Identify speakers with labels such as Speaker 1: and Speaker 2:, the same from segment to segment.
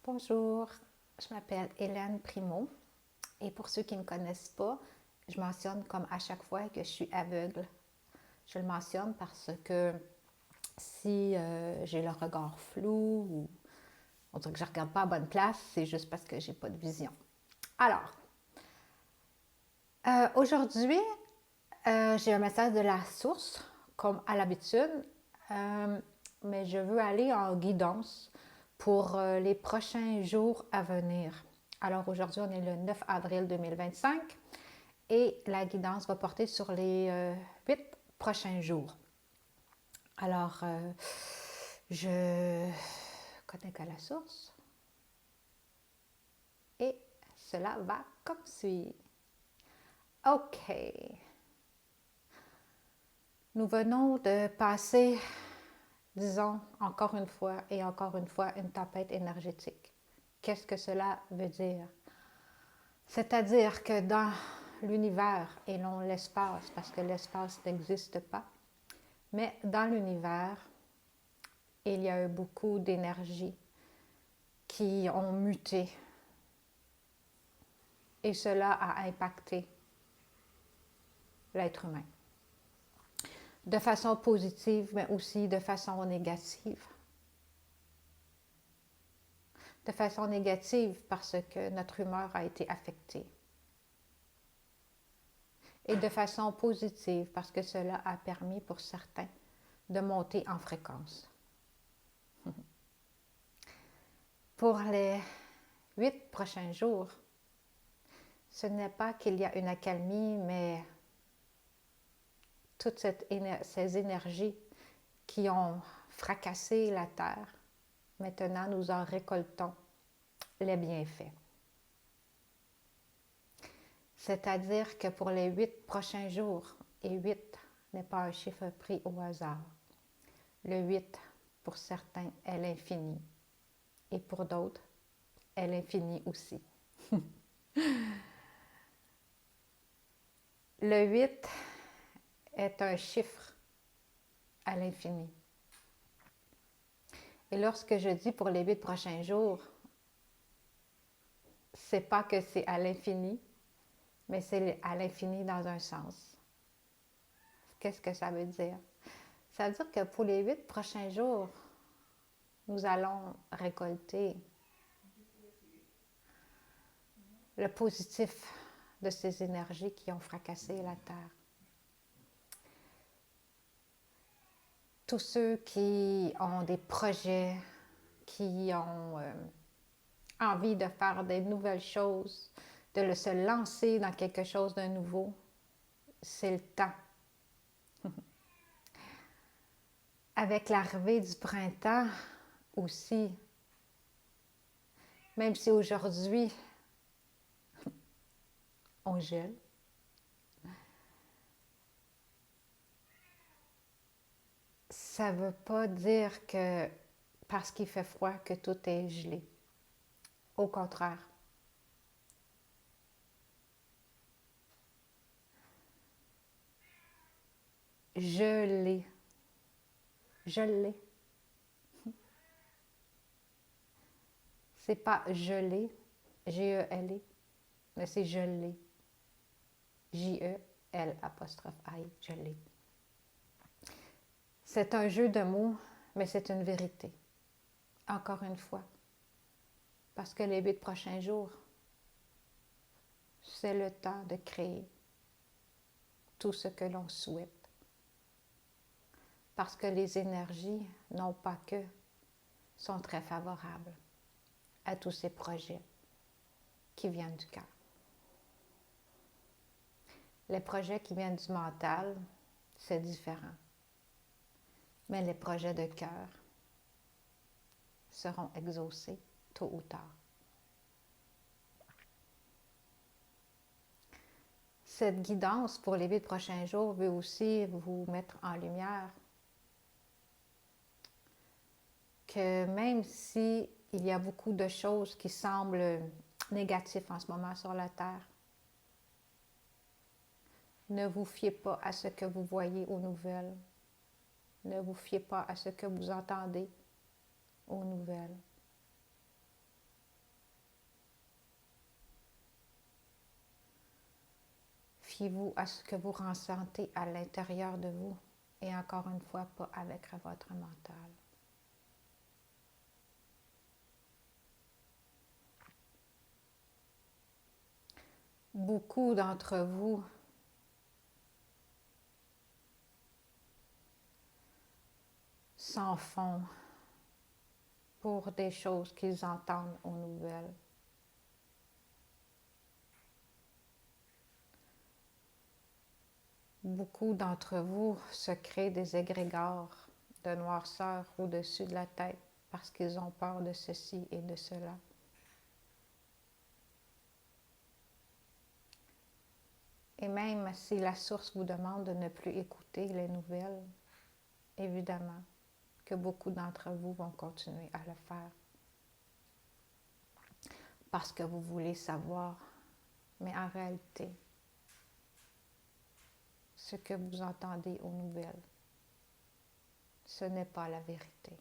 Speaker 1: Bonjour, je m'appelle Hélène Primo et pour ceux qui ne me connaissent pas, je mentionne comme à chaque fois que je suis aveugle. Je le mentionne parce que si j'ai le regard flou ou on dirait que je ne regarde pas à bonne place, c'est juste parce que j'ai pas de vision. Alors, aujourd'hui, j'ai un message de la source, comme à l'habitude, mais je veux aller en guidance pour les prochains jours à venir. Alors aujourd'hui, on est le 9 avril 2025 et la guidance va porter sur les 8 prochains jours. Alors, je connecte à la source et cela va comme suit. OK. Nous venons de passer, disons, encore une fois et encore une fois, une tempête énergétique. Qu'est-ce que cela veut dire? C'est-à-dire que dans l'univers et non l'espace, parce que l'espace n'existe pas, mais dans l'univers, il y a eu beaucoup d'énergies qui ont muté et cela a impacté l'être humain de façon positive, mais aussi de façon négative. De façon négative parce que notre humeur a été affectée. Et de façon positive parce que cela a permis pour certains de monter en fréquence. Pour les 8 prochains jours, ce n'est pas qu'il y a une accalmie, mais toutes ces énergies qui ont fracassé la terre, maintenant nous en récoltons les bienfaits. C'est-à-dire que pour les 8 prochains jours, et 8 n'est pas un chiffre pris au hasard, le 8 pour certains est l'infini et pour d'autres est l'infini aussi. Le 8 est un chiffre à l'infini. Et lorsque je dis pour les 8 prochains jours, c'est pas que c'est à l'infini, mais c'est à l'infini dans un sens. Qu'est-ce que ça veut dire? Ça veut dire que pour les 8 prochains jours, nous allons récolter le positif de ces énergies qui ont fracassé la Terre. Tous ceux qui ont des projets, qui ont envie de faire des nouvelles choses, de se lancer dans quelque chose de nouveau, c'est le temps. Avec l'arrivée du printemps aussi, même si aujourd'hui on gèle, ça ne veut pas dire que parce qu'il fait froid que tout est gelé. Au contraire. Je l'ai. Je l'ai. C'est pas je l'ai, G-E-L-E, mais c'est je l'ai. J-E-L'-I, je l'ai. C'est un jeu de mots, mais c'est une vérité. Encore une fois. Parce que les 8 prochains jours, c'est le temps de créer tout ce que l'on souhaite. Parce que les énergies, non pas que, sont très favorables à tous ces projets qui viennent du cœur. Les projets qui viennent du mental, c'est différent. Mais les projets de cœur seront exaucés tôt ou tard. Cette guidance pour les 8 prochains jours veut aussi vous mettre en lumière que même si il y a beaucoup de choses qui semblent négatives en ce moment sur la Terre, ne vous fiez pas à ce que vous voyez aux nouvelles. Ne vous fiez pas à ce que vous entendez aux nouvelles. à ce que vous ressentez à l'intérieur de vous et encore une fois, pas avec votre mental. Beaucoup d'entre vous s'en font pour des choses qu'ils entendent aux nouvelles. Beaucoup d'entre vous se créent des égrégores de noirceur au-dessus de la tête parce qu'ils ont peur de ceci et de cela. Et même si la source vous demande de ne plus écouter les nouvelles, évidemment que beaucoup d'entre vous vont continuer à le faire parce que vous voulez savoir. Mais en réalité, ce que vous entendez aux nouvelles, ce n'est pas la vérité.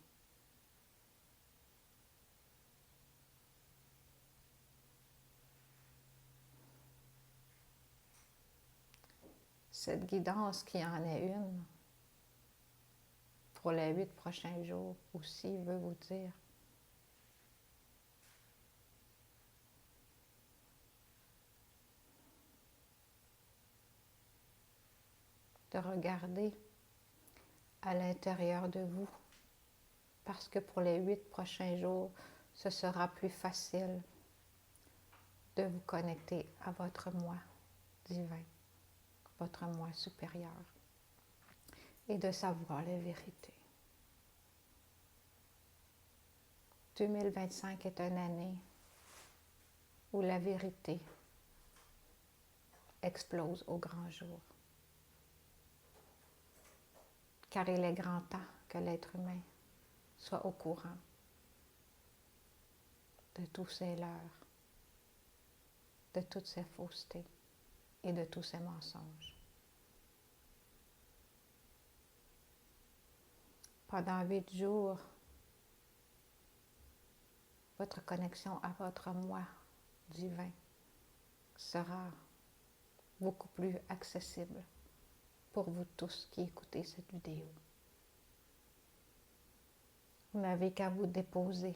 Speaker 1: Cette guidance qui en est une, pour les 8 prochains jours aussi, veut vous dire de regarder à l'intérieur de vous, parce que pour les 8 prochains jours, ce sera plus facile de vous connecter à votre moi divin, votre moi supérieur, et de savoir les vérités. 2025 est une année où la vérité explose au grand jour. Car il est grand temps que l'être humain soit au courant de tous ses leurres, de toutes ses faussetés et de tous ses mensonges. Pendant 8 jours, votre connexion à votre moi divin sera beaucoup plus accessible pour vous tous qui écoutez cette vidéo. Vous n'avez qu'à vous déposer,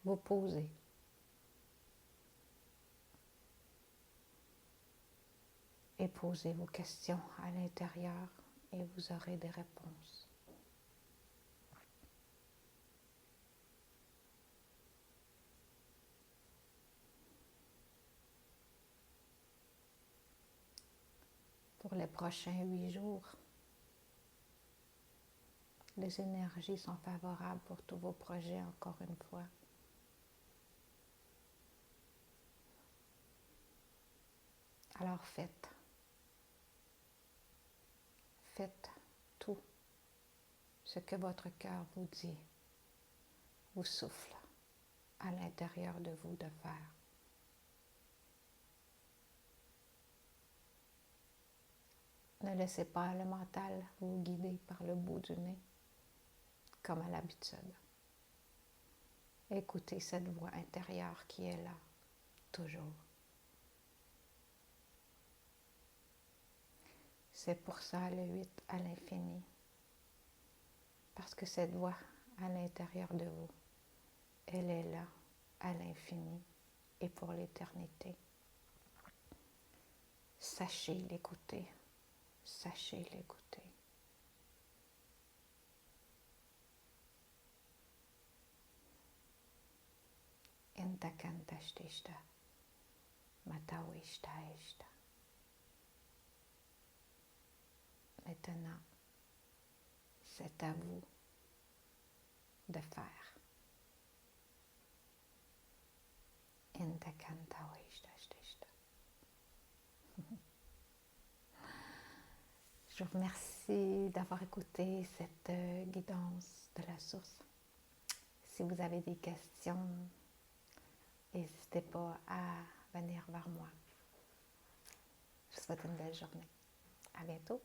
Speaker 1: vous poser. Et posez vos questions à l'intérieur et vous aurez des réponses. Pour les prochains 8 jours, les énergies sont favorables pour tous vos projets, encore une fois. Alors faites tout ce que votre cœur vous dit, vous souffle à l'intérieur de vous de faire. Ne laissez pas le mental vous guider par le bout du nez, comme à l'habitude. Écoutez cette voix intérieure qui est là, toujours. C'est pour ça le 8 à l'infini. Parce que cette voix à l'intérieur de vous, elle est là à l'infini et pour l'éternité. Sachez l'écouter. Sachez l'écouter. Intakantashishta, matawishtaishta. Maintenant, c'est à vous de faire. Intakantawishtaishta. Je vous remercie d'avoir écouté cette guidance de la source. Si vous avez des questions, n'hésitez pas à venir vers moi. Je vous souhaite une belle journée. À bientôt.